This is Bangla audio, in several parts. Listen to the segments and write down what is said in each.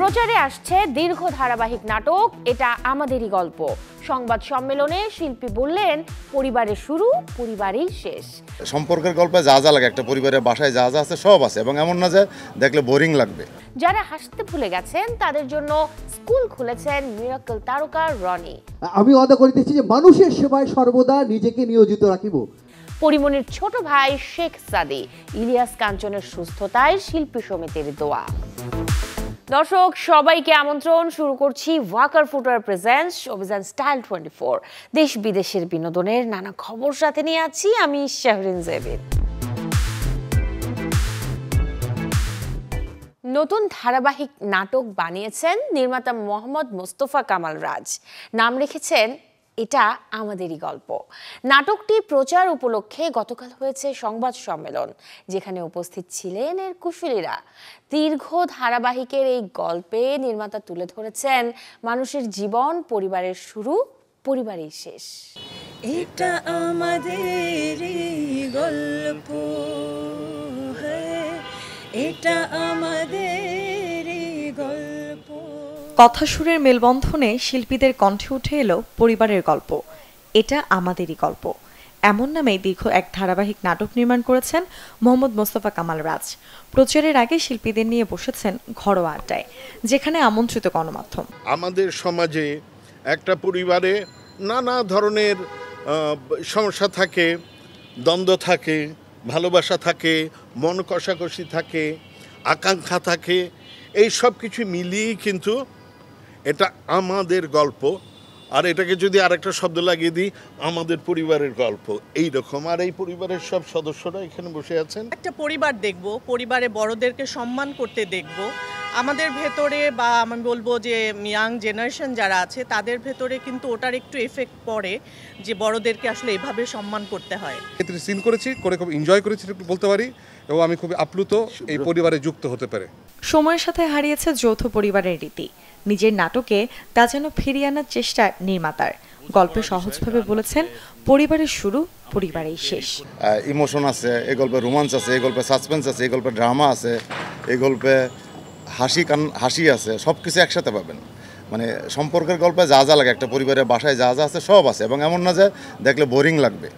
প্রচারে আসছে দীর্ঘ ধারাবাহিক নাটক এটা আমাদেরই গল্প। সংবাদ সম্মেলনে শিল্পী বললেন, পরিবারের শুরু, পরিবারেই শেষ। সম্পর্কের গল্পে যা যা লাগে, একটা পরিবারের বাসায় যা যা আছে সব আছে, এবং এমন না যে দেখলে বোরিং লাগবে। যারা হাসতে ভুলে গেছেন তাদের জন্য স্কুল খুলেছেন মিরাকল তারকা রনি। আমি ওয়াদা করিতেছি যে মানুষের সেবায় সর্বদা নিজেকে নিয়োজিত রাখিব। পরিমনির ছোট ভাই শেখ সাদি, ইলিয়াস কাঞ্চনের সুস্থতায় শিল্পী সমিতির দোয়া। দর্শক সবাইকে আমন্ত্রণ, শুরু করছি ওয়াকার ফুটওয়্যার প্রেজেন্টস অভিযান স্টাইল 24। দেশ বিদেশের বিনোদনের নানা খবর সাথে নিয়ে আছি আমি শাহরিন জেবিন। নতুন ধারাবাহিক নাটক বানিয়েছেন নির্মাতা মোহাম্মদ মোস্তফা কামাল রাজ। নাম রেখেছেন এটা আমাদেরই গল্প। নাটকটি প্রচার উপলক্ষে গতকাল হয়েছে সংবাদ সম্মেলন, যেখানে উপস্থিত ছিলেন এর কুশলীরা। দীর্ঘ ধারাবাহিকের এই গল্পে নির্মাতা তুলে ধরেছেন মানুষের জীবন, পরিবারের শুরু, পরিবারেই শেষ। এটা আমাদেরই গল্প, এটা আমাদেরই গল্প। কথা সুরের মেলবন্ধনে শিল্পীদের কণ্ঠে উঠে এলো পরিবারের গল্প, এটা আমাদেরই গল্প। এমন নামে দীর্ঘ এক ধারাবাহিক নাটক নির্মাণ করেছেন মোহাম্মদ মোস্তফা কামাল রাজ। প্রচারের আগে শিল্পীদের নিয়ে বসেছেন ঘরোয়া আড্ডায়, যেখানে আমন্ত্রিত গণমাধ্যম। আমাদের সমাজে একটা পরিবারে নানা ধরনের সমস্যা থাকে, দ্বন্দ্ব থাকে, ভালোবাসা থাকে, মন কষাকষি থাকে, আকাঙ্ক্ষা থাকে, এই সব কিছু মিলিয়েই কিন্তু এটা আমাদের গল্প। আর এটাকে যদি আরেকটা শব্দ লাগিয়ে দিই, আমাদের পরিবারের গল্প এই রকম। আর এই পরিবারের সব সদস্যরা এখানে বসে আছেন। একটা পরিবার দেখব, পরিবারে বড়দেরকে সম্মান করতে দেখব। আমাদের ভেতরে বা আমি বলবো যে ইয়াং জেনারেশন যারা আছে তাদের ভেতরে কিন্তু ওটার একটু এফেক্ট পড়ে, যে বড়দেরকে আসলে এভাবে সম্মান করতে হয়। ক্ষেত্রে সিন করেছি, করে খুব এনজয় করেছি বলতে পারি, এবং আমি খুব আপ্লুত এই পরিবারে যুক্ত হতে পারে। সময়ের সাথে হারিয়েছে যৌথ পরিবারের রীতি। নিজের নাটকে তা যেন ফিরিয়ে আনার চেষ্টা নির্মাতার। গল্পে সহজভাবে বলেছেন, পরিবারের শুরু, পরিবারেই শেষ। ইমোশন আছে এই গল্পে, রোমান্স আছে এই গল্পে, সাসপেন্স আছে এই গল্পে, ড্রামা আছে এই গল্পে, হাসি আছে, সব কিছু একসাথে পাবেন। মানে সম্পর্কের গল্পে যা যা লাগে, একটা পরিবারের বাসায় যা যা আছে সব আছে, এবং এমন না যে দেখলে বোরিং লাগবে।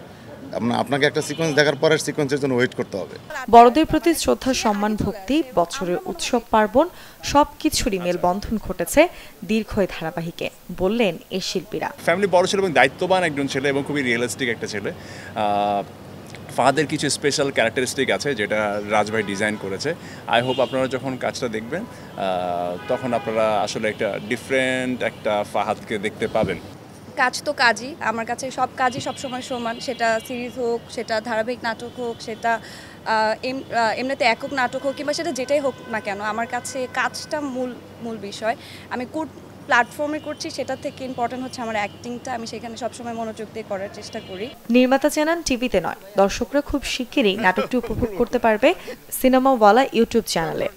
আপনাকে একটা সিকোয়েন্স দেখার পরের সিকোয়েন্সের জন্য ওয়েট করতে হবে। বড়দের প্রতি শ্রদ্ধা, সম্মান, ভক্তি, বছরের উৎসব পার্বণ সবকিছুরই মেলবন্ধন ঘটেছে দীর্ঘ ধারাবাহিকে, বললেন এই শিল্পীরা। ফ্যামিলি বড় ছেলে এবং দায়িত্ববান একজন ছেলে, এবং খুবই রিয়েলিস্টিক একটা ছেলে। ফাহাদের কিছু স্পেশাল ক্যারেক্টারিস্টিক আছে যেটা রাজভাই ডিজাইন করেছে। আই হোপ আপনারা যখন কাজটা দেখবেন তখন আপনারা আসলে একটা ডিফারেন্ট একটা ফাহাদকে দেখতে পাবেন। কাজ তো কাজই, আমার কাছে সব কাজই সবসময় সমান, সেটা সিরিজ হোক, সেটা ধারাবাহিক নাটক হোক, সেটা এমনিতে একক নাটক হোক, কিংবা সেটা যেটাই হোক না কেন, আমার কাছে কাজটা মূল বিষয়। আমি কোন প্ল্যাটফর্মে করছি সেটা থেকে ইম্পর্টেন্ট হচ্ছে আমার অ্যাক্টিংটা, আমি সেখানে সবসময় মনোযোগ দিয়ে করার চেষ্টা করি। নির্মাতা জানান, টিভিতে নয়, দর্শকরা খুব শিগগিরই নাটকটি উপভোগ করতে পারবে সিনেমাওয়ালা ইউটিউব চ্যানেলে।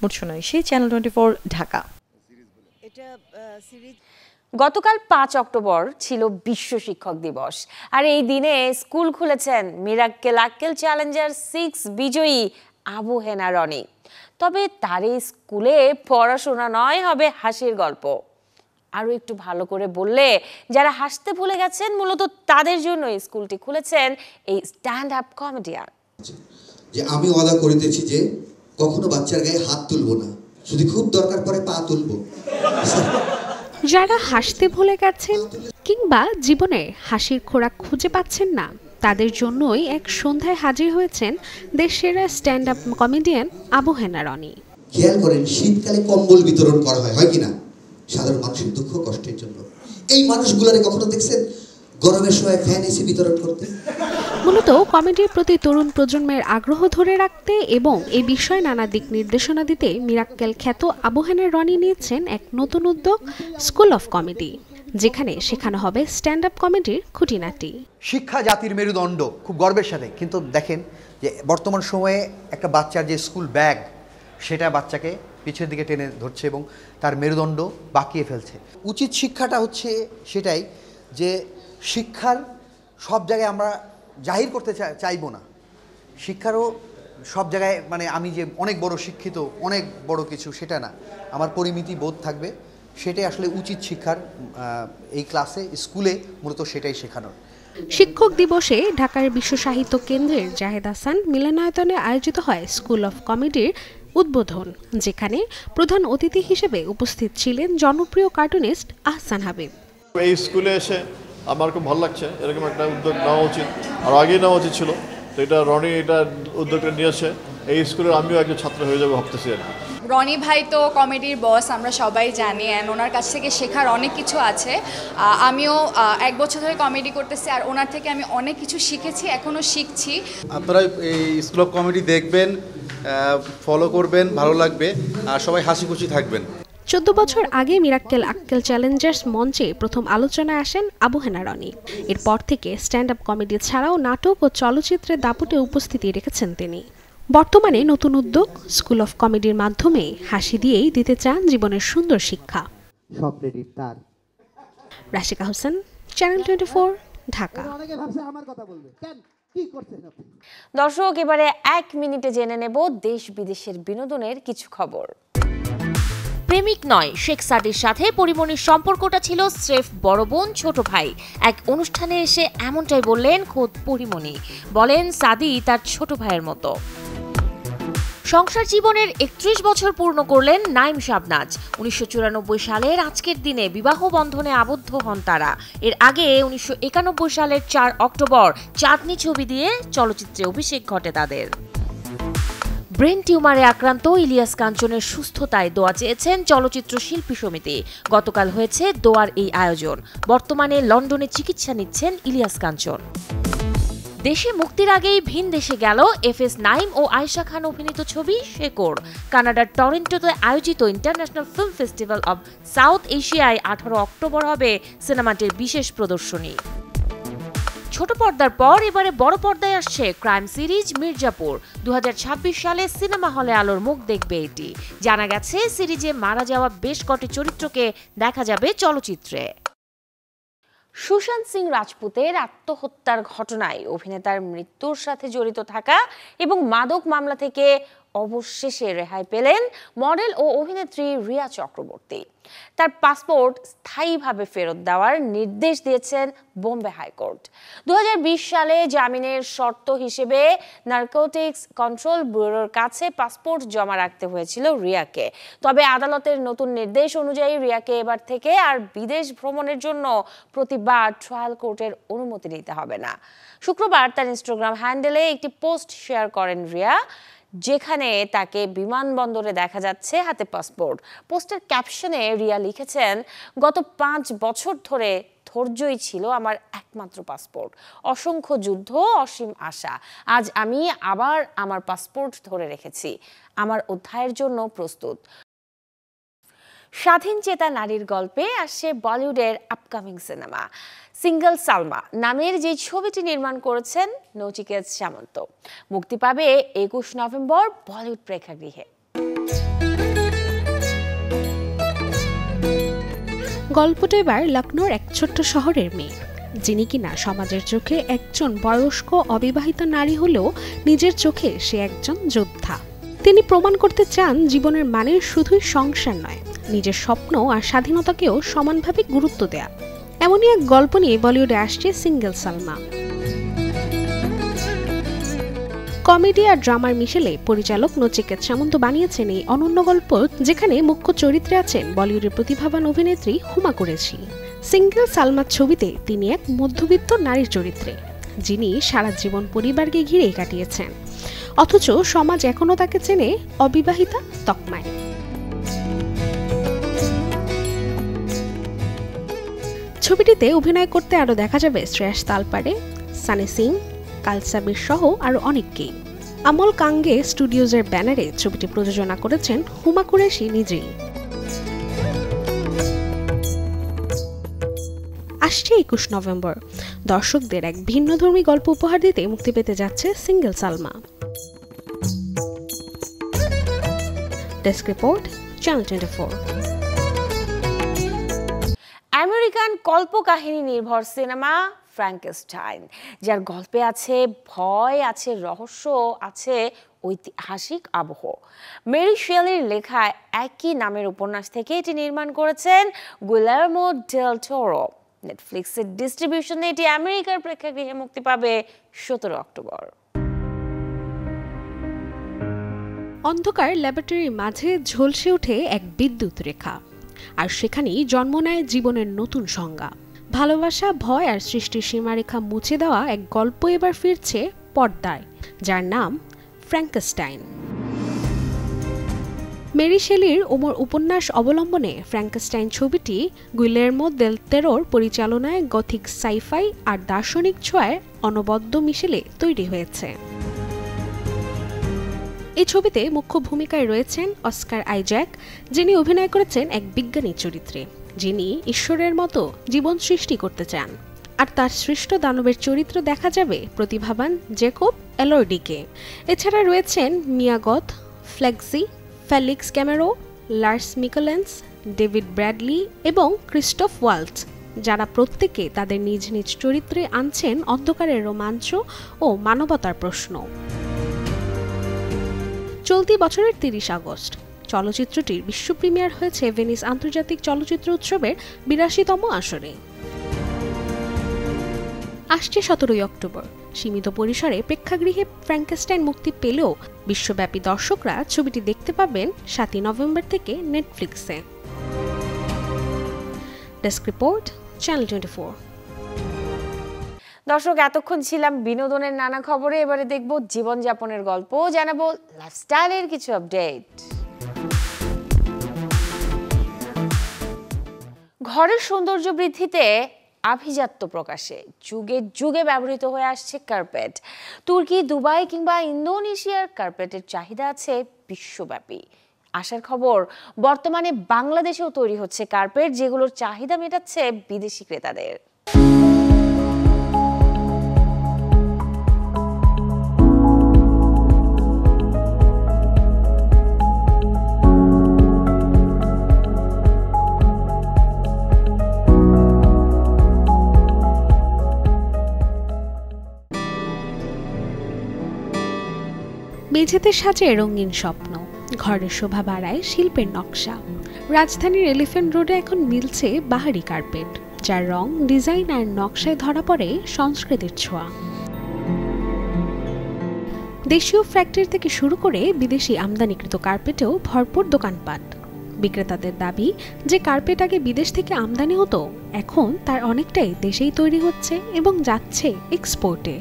মুর্শনা ইসি, চ্যানেল 24, ঢাকা। গতকাল 5 অক্টোবর ছিল বিশ্ব শিক্ষক দিবস, আর এই দিনে স্কুল খুলেছেন মিরাক্কেল আক্কেল চ্যালেঞ্জার 6 বিজয়ী আবু হেনা রনি। তবে তার এই স্কুলে পড়াশোনা নয়, হবে হাসির গল্প। আরো একটু ভালো করে বললে, যারা হাসতে ভুলে গেছেন মূলত তাদের জন্য এই স্কুলটি খুলেছেন এই স্ট্যান্ড আপ কমেডিয়ান। যে আমি ওয়াদা করিতেছি যে কখনো বাচ্চার গায়ে হাত তুলবো না, যদি খুব দরকার পড়ে পা তুলবো। যারা হাসতে ভুলে গেছেন কিংবা জীবনে হাসির খোরাক খুঁজে পাচ্ছেন না, তাদের জন্যই এক সন্ধ্যায় হাজির হয়েছেন দেশের stand up comedian Abu Hena Roni. খেয়াল করেন, শীতকালে কম্বল বিতরণ করা হয় কিনা সাধারণ মানুষের দুঃখ কষ্টের জন্য। এই মানুষগুলোরে কখনো দেখছেন গরমের সময় ফ্যান এসি বিতরণ করতে? মূলত কমেডির প্রতি তরুণ প্রজন্মের আগ্রহ ধরে রাখতে এবং এই বিষয়ে নানা দিক নির্দেশনা দিতে মিরাক্কেল খ্যাত আবু হেনা রনি নিয়েছেন এক নতুন উদ্যোগ, স্কুল অফ কমেডি, যেখানে শেখানো হবে স্ট্যান্ড আপ কমেডির খুঁটিনাটি। শিক্ষা জাতির মেরুদণ্ড, খুব গর্বের সাথে। কিন্তু দেখেন যে বর্তমান সময়ে একটা বাচ্চার যে স্কুল ব্যাগ, সেটা বাচ্চাকে পিছের দিকে টেনে ধরছে এবং তার মেরুদণ্ড বাঁকিয়ে ফেলছে। উচিত শিক্ষাটা হচ্ছে সেটাই, যে শিক্ষার সব জায়গায় আমরা জাহির করতে চাইবো না, শিক্ষারও সব জায়গায় মানে আমি যে অনেক বড় শিক্ষিত, অনেক বড় কিছু সেটা না, আমার পরিমিতি বোধ থাকবে, সেটাই আসলে উচিত শিক্ষার এই ক্লাসে স্কুলে মূলত সেটাই শেখানোর। শিক্ষক দিবসে ঢাকার বিশ্ব সাহিত্য কেন্দ্রের জাহেদ হাসান মিলনায়তনে আয়োজিত হয় স্কুল অফ কমেডির উদ্বোধন, যেখানে প্রধান অতিথি হিসেবে উপস্থিত ছিলেন জনপ্রিয় কার্টুনিস্ট আহসান হাবিব। এই স্কুলে এসে আমার খুব ভালো লাগছে, এরকম একটা উদ্যোগ নেওয়া উচিত, আর আগেই নেওয়া উচিত ছিল। তো এটা রনি এটা উদ্যোগটা নিয়েছে, এই স্কুলের আমিও একজন ছাত্র হয়ে যাবো ভাবতেছি আর কি। রনি ভাই তো কমেডির বস, আমরা সবাই জানি, অ্যান্ড ওনার কাছ থেকে শেখার অনেক কিছু আছে। আমিও 1 বছর ধরে কমেডি করতেছি, আর ওনার থেকে আমি অনেক কিছু শিখেছি, এখনও শিখছি। আপনারা এই স্কুল অফ কমেডি দেখবেন, ফলো করবেন, ভালো লাগবে, আর সবাই হাসি খুশি থাকবেন। 14 বছর আগে মিরাক্কেল আক্কেল চ্যালেঞ্জার্স মঞ্চে প্রথম আলোচনায় আসেন আবু হেনা রনি। এরপর থেকে স্ট্যান্ড আপ কমেডি ছাড়াও নাটক ও চলচ্চিত্রের দাপটে উপস্থিতি রেখেছেন তিনি। বর্তমানে নতুন উদ্যোগ স্কুল অফ কমেডির মাধ্যমে হাসি দিয়েই দিতে চান জীবনের সুন্দর শিক্ষা। রাশিকা হোসেন, চ্যানেল 24, ঢাকা। দর্শক, এবারে 1 মিনিটে জেনে নেব দেশ বিদেশের বিনোদনের কিছু খবর। প্রেমিক নয়, শেখ সাদির সাথে পরিমণির সম্পর্কটা ছিল স্রেফ বড় বোন ছোট ভাই। এক অনুষ্ঠানে এসে এমনটাই বললেন খোদ পরিমণি। বলেন সাদি তার ছোট ভাইয়ের মতো। সংসার জীবনের 31 বছর পূর্ণ করলেন নাইম শাবনাজ। 1994 সালের আজকের দিনে বিবাহ বন্ধনে আবদ্ধ হন তারা। এর আগে 1991 সালের 4 অক্টোবর চাঁদনি ছবি দিয়ে চলচ্চিত্রে অভিষেক ঘটে তাদের। ব্রেন টিউমারে আক্রান্ত ইলিয়াস কাঞ্চনের সুস্থতায় দোয়া চেয়েছেন চলচ্চিত্র শিল্পী সমিতি। গতকাল হয়েছে দোয়ার এই আয়োজন। বর্তমানে লন্ডনে চিকিৎসা নিচ্ছেন ইলিয়াস কাঞ্চন। দেশে মুক্তির আগেই ভিন দেশে গেল এফএস নাইম ও আয়েশা খান অভিনীত ছবি শেকড়। কানাডার টরন্টোতে আয়োজিত international film festival of south এশিয়ায় 18 অক্টোবর হবে সিনেমাটির বিশেষ প্রদর্শনী। ছোট পর্দার পর এবারে বড় পর্দায় আসছে ক্রাইম সিরিজ মির্জাপুর। 2026 সালে সিনেমা হলে আলোর মুখ দেখবে এটি। জানা গেছে সিরিজে মারা যাওয়া বেশ কটি চরিত্রকে দেখা যাবে চলচ্চিত্রে। সুশান্ত সিং রাজপুতের আত্মহত্যার ঘটনায় অভিনেতার মৃত্যুর সাথে জড়িত থাকা এবং মাদক মামলা থেকে অবশেষে রেহাই পেলেন মডেল ও অভিনেত্রী রিয়া চক্রবর্তী। তার পাসপোর্ট স্থায়ীভাবে ফেরত দেওয়ার নির্দেশ দিয়েছেন বোম্বে হাইকোর্ট। 2020 সালে জামিনের শর্ত হিসেবে নার্কোটিক্স কন্ট্রোল ব্যুরোর কাছে পাসপোর্ট জমা রাখতে হয়েছিল রিয়াকে। তবে আদালতের নতুন নির্দেশ অনুযায়ী রিয়াকে এবার থেকে আর বিদেশ ভ্রমণের জন্য প্রতিবার ট্রায়াল কোর্টের অনুমতি নিতে হবে না। শুক্রবার তার ইনস্টাগ্রাম হ্যান্ডেলে একটি পোস্ট শেয়ার করেন রিয়া, যেখানে তাকে বিমানবন্দরে দেখা যাচ্ছে হাতে পাসপোর্ট। পোস্টের ক্যাপশনে রিয়া লিখেছেন, গত 5 বছর ধরে ধৈর্যই ছিল আমার একমাত্র পাসপোর্ট। অসংখ্য যুদ্ধ, অসীম আশা। আজ আমি আবার আমার পাসপোর্ট ধরে রেখেছি। আমার অধ্যায়ের জন্য প্রস্তুত। স্বাধীন চেতা নারীর গল্পে আসছে বলিউডের আপকামিং সিনেমা সিঙ্গল সালমা নামের যে ছবিটি নির্মাণ করেছেন নচিকেত সামন্ত। মুক্তি পাবে 21 নভেম্বর বলিউড প্রেক্ষাগৃহে। গল্পটা এবার লখনৌর এক ছোট্ট শহরের মেয়ে, যিনি কিনা সমাজের চোখে একজন বয়স্ক অবিবাহিত নারী হলেও নিজের চোখে সে একজন যোদ্ধা। তিনি প্রমাণ করতে চান জীবনের মানে শুধুই সংসার নয়, নিজের স্বপ্ন আর স্বাধীনতাকেও সমানভাবে গুরুত্ব দেয়া। এমনই এক গল্প নিয়ে বলিউডে আসছে সিঙ্গল সালমা। কমেডি আর ড্রামার মিশেলে পরিচালক নচিকেত সামন্ত বানিয়েছেন এই অনন্য গল্প, যেখানে মুখ্য চরিত্রে আছেন বলিউডের প্রতিভাবান অভিনেত্রী হুমা কুরেশি। সিঙ্গল সালমার ছবিতে তিনি এক মধ্যবিত্ত নারীর চরিত্রে, যিনি সারা জীবন পরিবারকে ঘিরেই কাটিয়েছেন, অথচ সমাজ এখনো তাকে চেনে অবিবাহিতা তকমায়। ছবিটিতে অভিনয় করতে আরও দেখা যাবে শ্রেয়াস তালপাড়ে, সানি সিং, কালসাবির সহ আরও অনেককেই। আমল কাঙ্গে স্টুডিওজের ব্যানারে ছবিটি প্রযোজনা করেছেন হুমা কুরেশি নিজেই। আসছে 21 নভেম্বর। দর্শকদের এক ভিন্নধর্মী গল্প উপহার দিতে মুক্তি পেতে যাচ্ছে single Salma. Desk report, channel 24। American কল্পকাহিনী নির্ভর সিনেমা ফ্র্যাঙ্কেনস্টাইন, যার গল্পে আছে ভয়, আছে রহস্য, আছে ঐতিহাসিক আবহ। মেরি শেলির লেখা একই নামের উপন্যাস থেকে এটি নির্মাণ করেছেন গুইলের্মো ডেল টোরো। নেটফ্লিক্সের ডিস্ট্রিবিউশনে এটি আমেরিকার প্রেক্ষাগৃহে মুক্তি পাবে 17 অক্টোবর। অন্ধকার ল্যাবরেটরির মাঝে ঝলসে ওঠে এক বিদ্যুৎ রেখা, আর সেখানেই জন্ম নেয় জীবনের নতুন সংজ্ঞা। ভালোবাসা, ভয় আর সৃষ্টির সীমারেখা মুছে দেওয়া এক গল্প এবার ফিরছে পর্দায়, যার নাম ফ্র্যাঙ্কেনস্টাইন। মেরি শেলির ওমর উপন্যাস অবলম্বনে ফ্র্যাঙ্কেনস্টাইন ছবিটি গুইলের্মো দেল টোরোর পরিচালনায় গথিক সাইফাই আর দার্শনিক ছোঁয়ায় অনবদ্য মিশেলে তৈরি হয়েছে। এই ছবিতে মুখ্য ভূমিকায় রয়েছেন অস্কার আইজ্যাক, যিনি অভিনয় করেছেন এক বিজ্ঞানী চরিত্রে যিনি ঈশ্বরের মতো জীবন সৃষ্টি করতে চান। আর তার সৃষ্ট দানবের চরিত্র দেখা যাবে প্রতিভাবান জেকব এলর্ডিকে। এছাড়া রয়েছেন মিয়া গথ, ফ্লেক্সি, Felix Kammerer, Lars Mikkelsen, David Bradley এবং ক্রিস্টোফ ওয়ালটজ, যারা প্রত্যেকে তাদের নিজ নিজ চরিত্রে আনছেন অন্ধকারের রোমাঞ্চ ও মানবতার প্রশ্ন। চলতি বছরের 30 আগস্ট চলচ্চিত্রটির বিশ্ব প্রিমিয়ার হয়েছে ভেনিস আন্তর্জাতিক চলচ্চিত্র উৎসবের 82তম আসরে। আসছে 17 অক্টোবর সীমিত পরিসরে প্রেক্ষাগৃহে ফ্র্যাঙ্কেনস্টাইন মুক্তি পেলেও বিশ্বব্যাপী দর্শকরা ছবিটি দেখতে পাবেন 7 নভেম্বর থেকে নেটফ্লিক্সে। Desk report, channel 24। দর্শক, এতক্ষণ ছিলাম বিনোদনের নানা খবরে। এবারে দেখব জীবনযাপনের গল্প, জানাবো লাইফস্টাইলের কিছু আপডেট। ঘরের সৌন্দর্য বৃদ্ধিতে আভিজাত্য প্রকাশে যুগে যুগে ব্যবহৃত হয়ে আসছে কার্পেট। তুর্কি, দুবাই কিংবা ইন্দোনেশিয়ার কার্পেটের চাহিদা আছে বিশ্বব্যাপী। আসার খবর, বর্তমানে বাংলাদেশেও তৈরি হচ্ছে কার্পেট, যেগুলোর চাহিদা মেটাচ্ছে বিদেশি ক্রেতাদের। মেঝেতে সাজে রঙিন স্বপ্ন, ঘরের শোভা বাড়ায় শিল্পের নকশা। রাজধানীর এলিফ্যান্ট রোডে এখন মিলছে বাহারি কার্পেট, যার রং, ডিজাইন আর নকশায় ধরা পড়ে সংস্কৃতির ছোঁয়া। দেশীয় ফ্যাক্টরি থেকে শুরু করে বিদেশি আমদানিকৃত কার্পেটেও ভরপুর দোকানপাট। বিক্রেতাদের দাবি যে কার্পেট আগে বিদেশ থেকে আমদানি হতো, এখন তার অনেকটাই দেশেই তৈরি হচ্ছে এবং যাচ্ছে এক্সপোর্টে।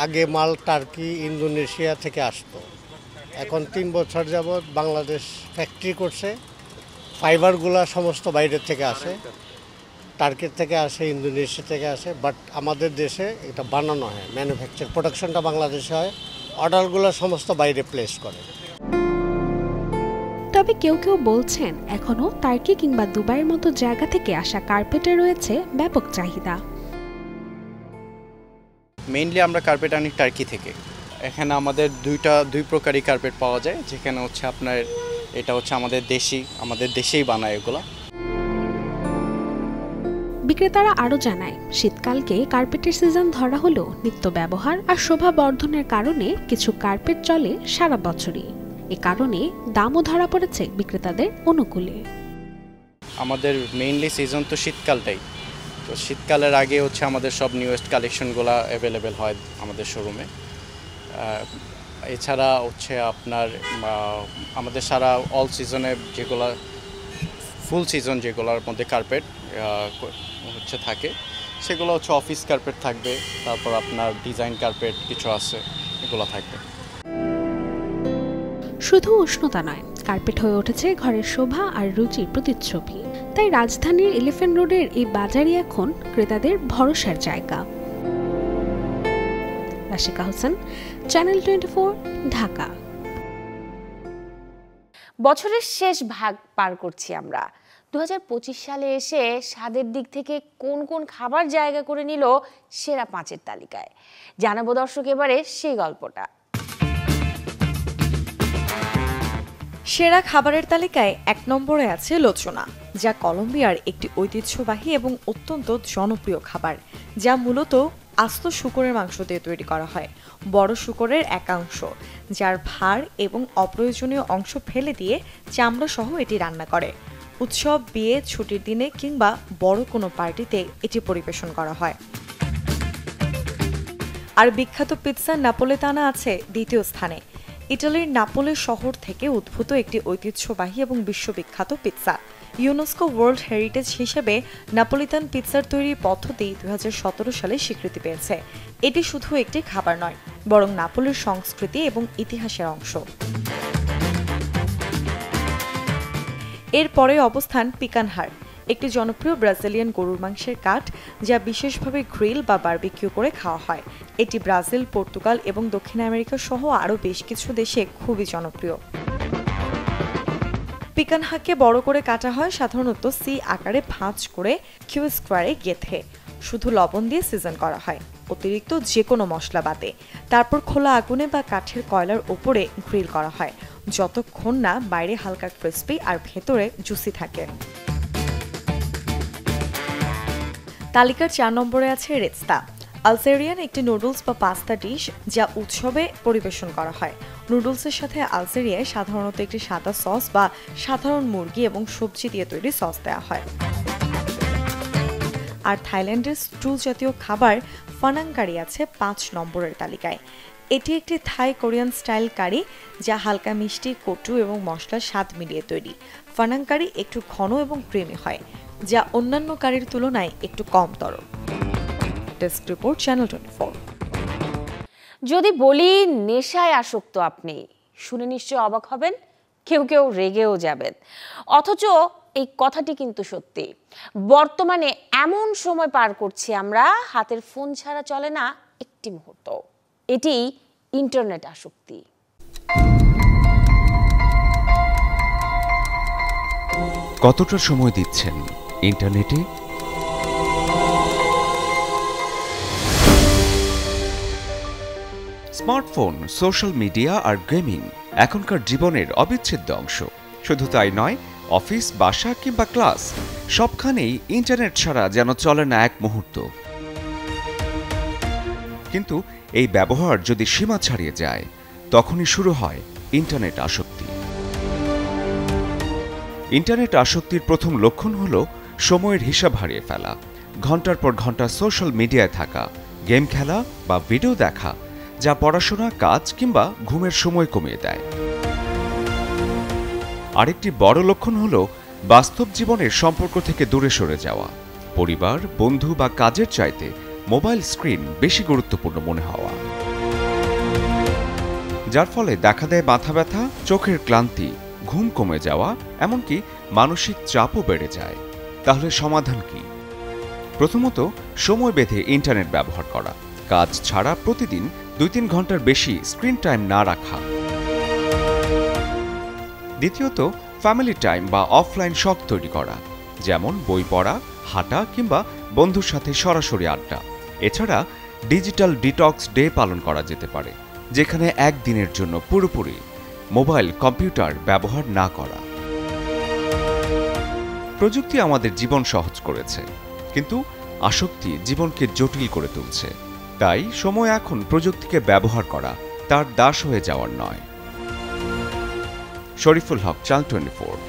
আগে মাল টার্কি, ইন্দোনেশিয়া থেকে আসতো, এখন 3 বছর যাবৎ বাংলাদেশ ফ্যাক্টরি করছে। ফাইবারগুলো সমস্ত বাইরের থেকে আসে, টার্কির থেকে আসে, ইন্দোনেশিয়া থেকে আসে, বাট আমাদের দেশে এটা বানানো হয়, ম্যানুফ্যাকচার, প্রোডাকশনটা বাংলাদেশে হয়, অর্ডারগুলো সমস্ত বাইরে প্লেস করে। তবে কেউ কেউ বলছেন এখনো টার্কি কিংবা দুবাইয়ের মতো জায়গা থেকে আসা কার্পেটে রয়েছে ব্যাপক চাহিদা। মেইনলি আমরা কার্পেট আনি টার্কি থেকে। এখানে আমাদের দুই প্রকারই কার্পেট পাওয়া যায়, যেখানে হচ্ছে আপনার এটা হচ্ছে আমাদের দেশেই বানায় এগুলো। বিক্রেতারা আরও জানায়, শীতকালকে কার্পেটের সিজন ধরা হলো নিত্য ব্যবহার আর শোভা বর্ধনের কারণে কিছু কার্পেট চলে সারা বছরই। এ কারণে দামও ধরা পড়েছে বিক্রেতাদের অনুকূলে। আমাদের মেইনলি সিজন তো শীতকালটাই, তো শীতকালের আগে হচ্ছে আমাদের সব নিউয়েস্ট কালেকশনগুলো অ্যাভেলেবেল হয় আমাদের শোরুমে। এছাড়া হচ্ছে আপনার আমাদের সারা অল সিজনে যেগুলো ফুল সিজন যেগুলোর মধ্যে কার্পেট হচ্ছে থাকে, সেগুলো হচ্ছে অফিস কার্পেট থাকবে, তারপর আপনার ডিজাইন কার্পেট কিছু আছে, এগুলো থাকবে। শুধু উষ্ণতা নয়, কার্পেট হয়ে উঠেছে ঘরের শোভা আর রুচির প্রতিচ্ছবি। তাই রাজধানীর এলিফ্যান্ট রোডের এই বাজারই এখন ক্রেতাদের ভরসার জায়গা। রাশিকা হোসেন, চ্যানেল 24, ঢাকা। বছরের শেষ ভাগ পার করছি আমরা। 2025 সালে এসে স্বাদের দিক থেকে কোন কোন খাবার জায়গা করে নিল সেরা 5-এর তালিকায়, জানাবো দর্শক এবারে সেই গল্পটা। সেরা খাবারের তালিকায় 1 নম্বরে আছে লোচনা, যা কলম্বিয়ার একটি ঐতিহ্যবাহী এবং অত্যন্ত জনপ্রিয় খাবার, যা মূলত আস্ত শূকরের মাংস দিয়ে তৈরি করা হয়। বড় শূকরের একাংশ, যার ভার এবং অপ্রয়োজনীয় অংশ ফেলে দিয়ে চামড়া সহ এটি রান্না করে। উৎসব, বিয়ে, ছুটির দিনে কিংবা বড় কোনো পার্টিতে এটি পরিবেশন করা হয়। আর বিখ্যাত পিৎজা নাপোলিতানা আছে দ্বিতীয় স্থানে। ইটালির নাপোলি শহর থেকে উদ্ভূত একটি ঐতিহ্যবাহী এবং বিশ্ববিখ্যাত পিৎজা। ইউনেস্কো ওয়ার্ল্ড হেরিটেজ হিসেবে নাপোলিতান পিৎজার তৈরির পদ্ধতি 2017 সালে স্বীকৃতি পেয়েছে। এটি শুধু একটি খাবার নয়, বরং নাপোলির সংস্কৃতি এবং ইতিহাসের অংশ। এরপরে অবস্থান পিকানহার, একটি জনপ্রিয় ব্রাজিলিয়ান গরুর মাংসের কাঠ যা বিশেষভাবে গ্রিল বা বারবিকিউ করে খাওয়া হয়। এটি ব্রাজিল, পর্তুগাল এবং দক্ষিণ আমেরিকা সহ আরও বেশ কিছু দেশে খুবই জনপ্রিয়। পিকানহাকে বড় করে কাটা হয়, সাধারণত সি আকারে ভাঁজ করে কিউ স্কোয়ারে গেঁথে শুধু লবণ দিয়ে সিজন করা হয়, অতিরিক্ত যে কোনো মশলা বাদে। তারপর খোলা আগুনে বা কাঠের কয়লার ওপরে গ্রিল করা হয়, যতক্ষণ না বাইরে হালকা ক্রিস্পি আর ভেতরে জুসি থাকে। তালিকার 4 নম্বরে আছে রেস্তা, আলজেরিয়ান একটি নুডলস বা পাস্তা ডিশ যা উৎসবে পরিবেশন করা হয়। নুডলসের সাথে আলজেরিয়ায় সাধারণত একটি সাদা সস বা সাধারণ মুরগি এবং সবজি দিয়ে তৈরি সস দেওয়া হয়। আর থাইল্যান্ডের স্টু জাতীয় খাবার ফানাং কারি আছে 5 নম্বরের তালিকায়। এটি একটি থাই কোরিয়ান স্টাইল কারি যা হালকা মিষ্টি, কটু এবং মশলার স্বাদ মিলিয়ে তৈরি। ফানাং কারি একটু ঘন এবং ক্রিমি হয়, যা অন্যান্য কারির তুলনায় একটু কম তরল। Desk report, channel 24। যদি বলি নেশায় আসক্ত আপনি, শুনে নিশ্চয় অবাক হবেন, কেউ কেউ রেগেও যাবেন। অথচ এই কথাটি কিন্তু সত্যি। বর্তমানে এমন সময় পার করছি আমরা, হাতের ফোন ছাড়া চলে না একটি মুহূর্ত। এটি ইন্টারনেট আসক্তি। কতটা সময় দিচ্ছেন ইন্টারনেটে? স্মার্টফোন, সোশ্যাল মিডিয়া আর গেমিং এখনকার জীবনের অবিচ্ছেদ্য অংশ। শুধু তাই নয়, অফিস, বাসা কিংবা ক্লাস সবখানেই ইন্টারনেট ছাড়া যেন চলে না এক মুহূর্ত। কিন্তু এই ব্যবহার যদি সীমা ছাড়িয়ে যায়, তখনই শুরু হয় ইন্টারনেট আসক্তি। ইন্টারনেট আসক্তির প্রথম লক্ষণ হল সময়ের হিসাব হারিয়ে ফেলা। ঘন্টার পর ঘন্টা সোশ্যাল মিডিয়ায় থাকা, গেম খেলা বা ভিডিও দেখা, যা পড়াশোনা, কাজ কিংবা ঘুমের সময় কমিয়ে দেয়। আরেকটি বড় লক্ষণ হল বাস্তব জীবনের সম্পর্ক থেকে দূরে সরে যাওয়া। পরিবার, বন্ধু বা কাজের চাইতে মোবাইল স্ক্রিন বেশি গুরুত্বপূর্ণ মনে হওয়া, যার ফলে দেখা দেয় মাথা ব্যথা, চোখের ক্লান্তি, ঘুম কমে যাওয়া, এমনকি মানসিক চাপও বেড়ে যায়। তাহলে সমাধান কি? প্রথমত, সময় বেঁধে ইন্টারনেট ব্যবহার করা। কাজ ছাড়া প্রতিদিন 2-3 ঘন্টার বেশি স্ক্রিন টাইম না রাখা। দ্বিতীয়ত, ফ্যামিলি টাইম বা অফলাইন শখ তৈরি করা, যেমন বই পড়া, হাঁটা কিংবা বন্ধুর সাথে সরাসরি আড্ডা। এছাড়া ডিজিটাল ডিটক্স ডে পালন করা যেতে পারে, যেখানে একদিনের জন্য পুরোপুরি মোবাইল, কম্পিউটার ব্যবহার না করা। প্রযুক্তি আমাদের জীবন সহজ করেছে, কিন্তু আসক্তি জীবনকে জটিল করে তুলছে। তাই সময় এখন প্রযুক্তিকে ব্যবহার করা, তার দাস হয়ে যাওয়ার নয়। শরীফুল হক, চ্যানেল 24।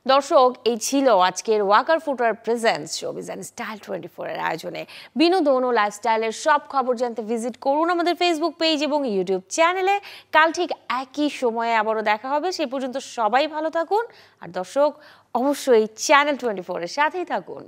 দর্শক, এই ছিল আজকের Walker footwear presents showbiz and style 24 এর আয়োজনে। বিনোদন ও লাইফস্টাইলের সব খবর জানতে ভিজিট করুন আমাদের ফেসবুক পেজ এবং ইউটিউব চ্যানেলে। কাল ঠিক একই সময়ে আবারও দেখা হবে। সেই পর্যন্ত সবাই ভালো থাকুন। আর দর্শক, অবশ্যই চ্যানেল 24 এর সাথেই থাকুন।